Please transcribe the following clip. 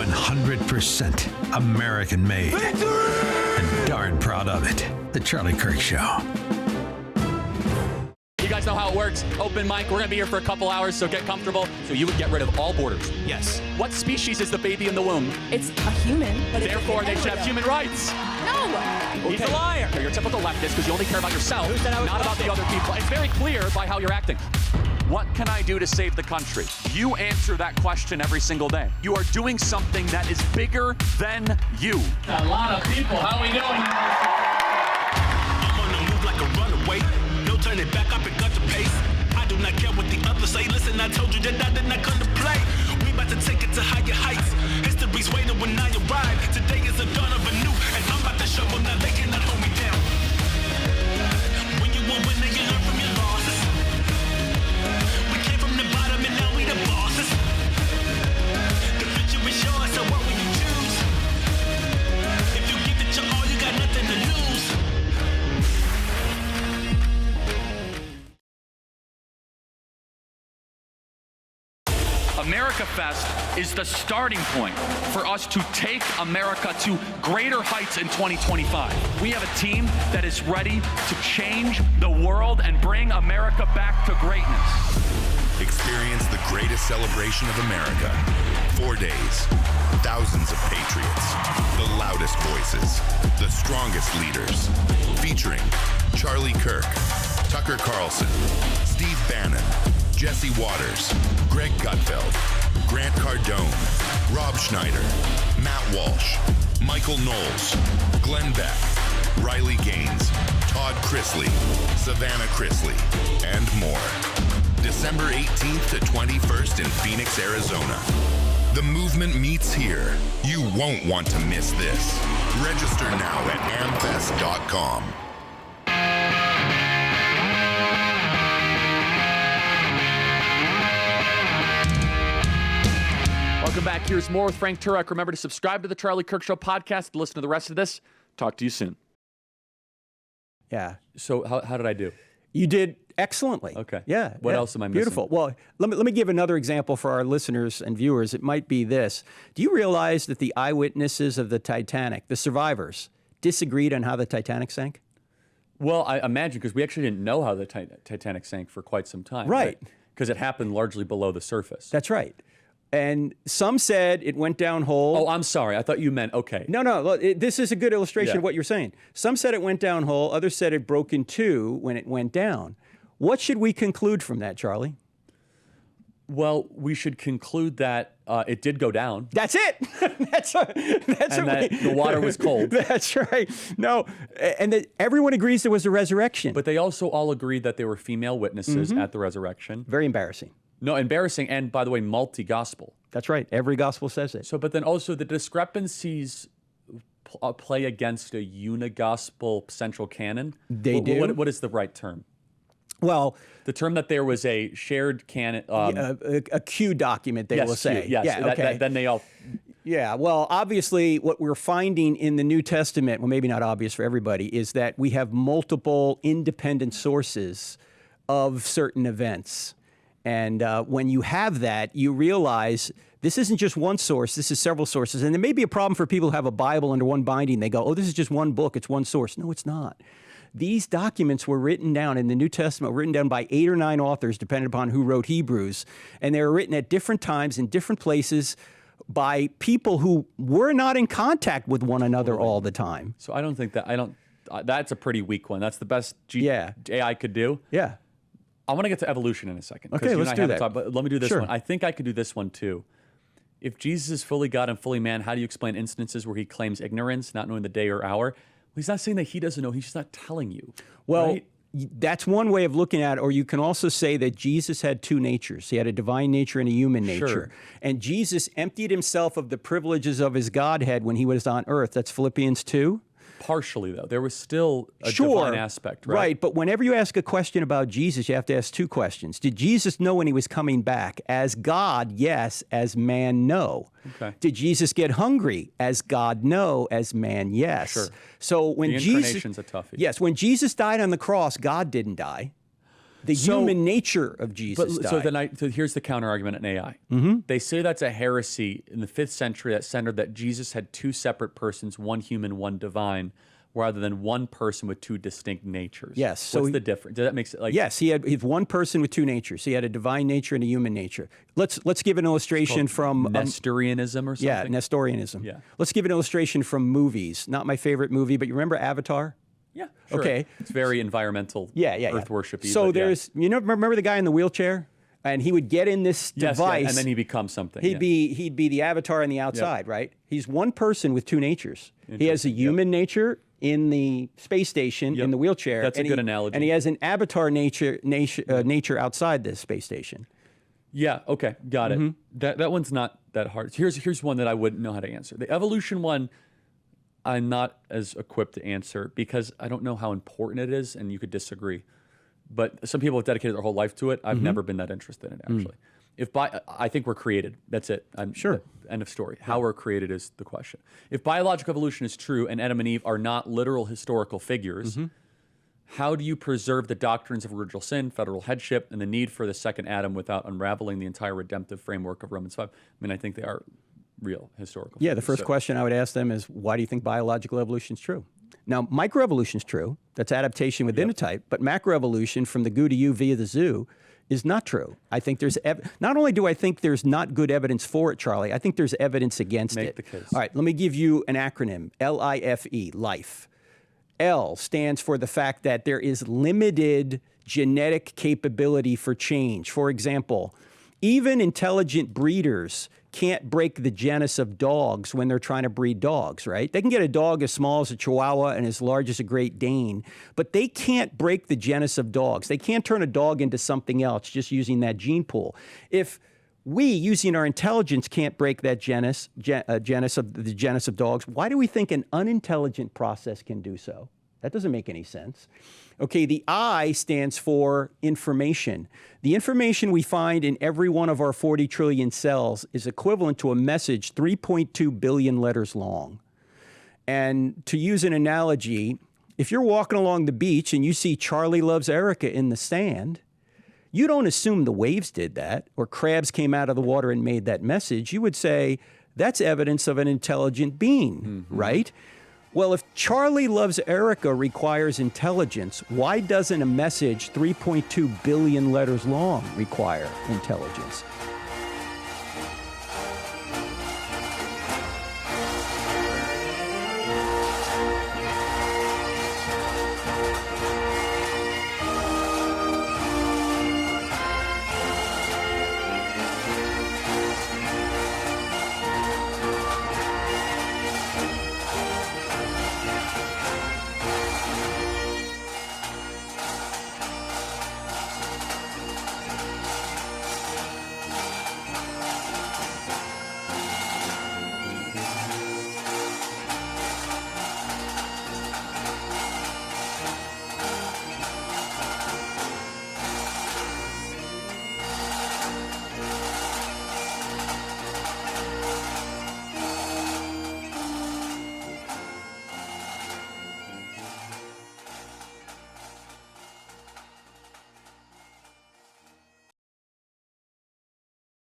100% American made. And darn proud of it. The Charlie Kirk Show. You guys know how it works. Open mic. We're going to be here for a couple hours, so get comfortable. So you would get rid of all borders. Yes. What species is the baby in the womb? It's a human, but therefore they should have human rights. No. He's a liar. You're a typical leftist because you only care about yourself, not about the other people. It's very clear by how you're acting. What can I do to save the country? You answer that question every single day. You are doing something that is bigger than you. A lot of people. How are we doing? I'm on the move like a runaway. No turning back, I pick up the pace. I do not care what the others say. Listen, I told you that I did not come to play. We about to take it to higher heights. History's waiting when I arrive. Today is the dawn of a new, and I'm about to show them that they cannot hold me down. When you will win, then you learn from your losses. We came from the bottom and now we the bosses. The future is yours, so what will you choose? If you give it your all, you got nothing to lose. America Fest is the starting point for us to take America to greater heights in 2025. We have a team that is ready to change the world and bring America back to greatness. Experience the greatest celebration of America. 4 days, thousands of patriots, the loudest voices, the strongest leaders, featuring Charlie Kirk, Tucker Carlson, Steve Bannon, Jesse Waters, Greg Gutfeld, Grant Cardone, Rob Schneider, Matt Walsh, Michael Knowles, Glenn Beck, Riley Gaines, Todd Chrisley, Savannah Chrisley, and more. December 18th to 21st in Phoenix, Arizona. The movement meets here. You won't want to miss this. Register now at amfest.com. Welcome back. Here's more with Frank Turek. Remember to subscribe to the Charlie Kirk Show podcast. Listen to the rest of this. Talk to you soon. Yeah. So how did I do? You did excellently. Okay. Yeah. What else am I missing? Beautiful. Well, let me give another example for our listeners and viewers. It might be this. Do you realize that the eyewitnesses of the Titanic, the survivors, disagreed on how the Titanic sank? Well, I imagine because we actually didn't know how the Titanic sank for quite some time. Right. Because it happened largely below the surface. That's right. And some said it went down whole. Oh, I'm sorry. I thought you meant, okay. No. Look, this is a good illustration of what you're saying. Some said it went down whole. Others said it broke in two when it went down. What should we conclude from that, Charlie? Well, we should conclude that it did go down. That's it. that's the water was cold. That's right. No, and that everyone agrees there was a resurrection. But they also all agreed that there were female witnesses at the resurrection. Very embarrassing. No, embarrassing, and by the way, multi-gospel. That's right. Every gospel says it. So, but then also the discrepancies play against a unigospel central canon. They do. What is the right term? Well, the term that there was a shared canon, a Q document, they will say. Yes. Yeah. Okay. Then they all. Yeah. Well, obviously, what we're finding in the New Testament, well, maybe not obvious for everybody, is that we have multiple independent sources of certain events. And when you have that, you realize this isn't just one source, this is several sources. And there may be a problem for people who have a Bible under one binding. They go, oh, this is just one book, it's one source. No, it's not. These documents were written down in the New Testament, written down by 8 or 9 authors, depending upon who wrote Hebrews. And they were written at different times in different places by people who were not in contact with one another all the time. So I don't think that, that's a pretty weak one. That's the best AI could do. Yeah. I want to get to evolution in a second. Okay, let's do that. But let me do this Sure. one. I think I could do this one too. If Jesus is fully God and fully man, how do you explain instances where he claims ignorance, not knowing the day or hour? Well, he's not saying that he doesn't know. He's just not telling you. Well, right? That's one way of looking at it. Or you can also say that Jesus had two natures. He had a divine nature and a human nature. Sure. And Jesus emptied himself of the privileges of his Godhead when he was on earth. That's Philippians 2. Partially, though. There was still a divine aspect, right? Right, but whenever you ask a question about Jesus, you have to ask two questions. Did Jesus know when he was coming back? As God, yes. As man, no. Okay. Did Jesus get hungry? As God, no. As man, yes. Sure. So when the Jesus, incarnation's a toughie. yes, when Jesus died on the cross, God didn't die. the human nature of Jesus died. So here's the counter argument in AI. They say that's a heresy in the 5th century that centered that Jesus had 2 separate persons, one human, one divine, rather than one person with 2 distinct natures. Yes. So what's the difference? Does that make sense? Like, yes, he had one person with 2 natures. He had a divine nature and a human nature. Let's give an illustration from Nestorianism or something. Yeah, Nestorianism. Yeah. Let's give an illustration from movies. Not my favorite movie, but you remember Avatar? Yeah. Sure. Okay. It's very environmental. Earth worship. So remember the guy in the wheelchair, and he would get in this device, and then he becomes something. He'd be the avatar on the outside, right? He's one person with 2 natures. He has a human nature in the space station in the wheelchair. That's a good analogy. And he has an avatar nature outside the space station. Yeah. Okay. Got it. That one's not that hard. Here's one that I wouldn't know how to answer. The evolution one, I'm not as equipped to answer because I don't know how important it is, and you could disagree. But some people have dedicated their whole life to it. I've never been that interested in it, actually. I think we're created. That's it. Sure. End of story. How we're created is the question. If biological evolution is true and Adam and Eve are not literal historical figures, how do you preserve the doctrines of original sin, federal headship, and the need for the second Adam without unraveling the entire redemptive framework of Romans 5? I mean, I think they are real historical figures. The first question I would ask them is, why do you think biological evolution is true? Now, microevolution is true. That's adaptation within a type. But macroevolution, from the goo to you via the zoo, is not true. I think there's not only do I think there's not good evidence for it, Charlie, I think there's evidence against it. Make the case. All right, let me give you an acronym, LIFE, life. L stands for the fact that there is limited genetic capability for change. For example, even intelligent breeders can't break the genus of dogs when they're trying to breed dogs, right? They can get a dog as small as a Chihuahua and as large as a Great Dane, but they can't break the genus of dogs. They can't turn a dog into something else just using that gene pool. If we, using our intelligence, can't break that genus of dogs, why do we think an unintelligent process can do so? That doesn't make any sense. Okay, the I stands for information. The information we find in every one of our 40 trillion cells is equivalent to a message 3.2 billion letters long. And to use an analogy, if you're walking along the beach and you see Charlie Loves Erica in the sand, you don't assume the waves did that or crabs came out of the water and made that message. You would say, that's evidence of an intelligent being, right? Well, if Charlie Loves Erica requires intelligence, why doesn't a message 3.2 billion letters long require intelligence?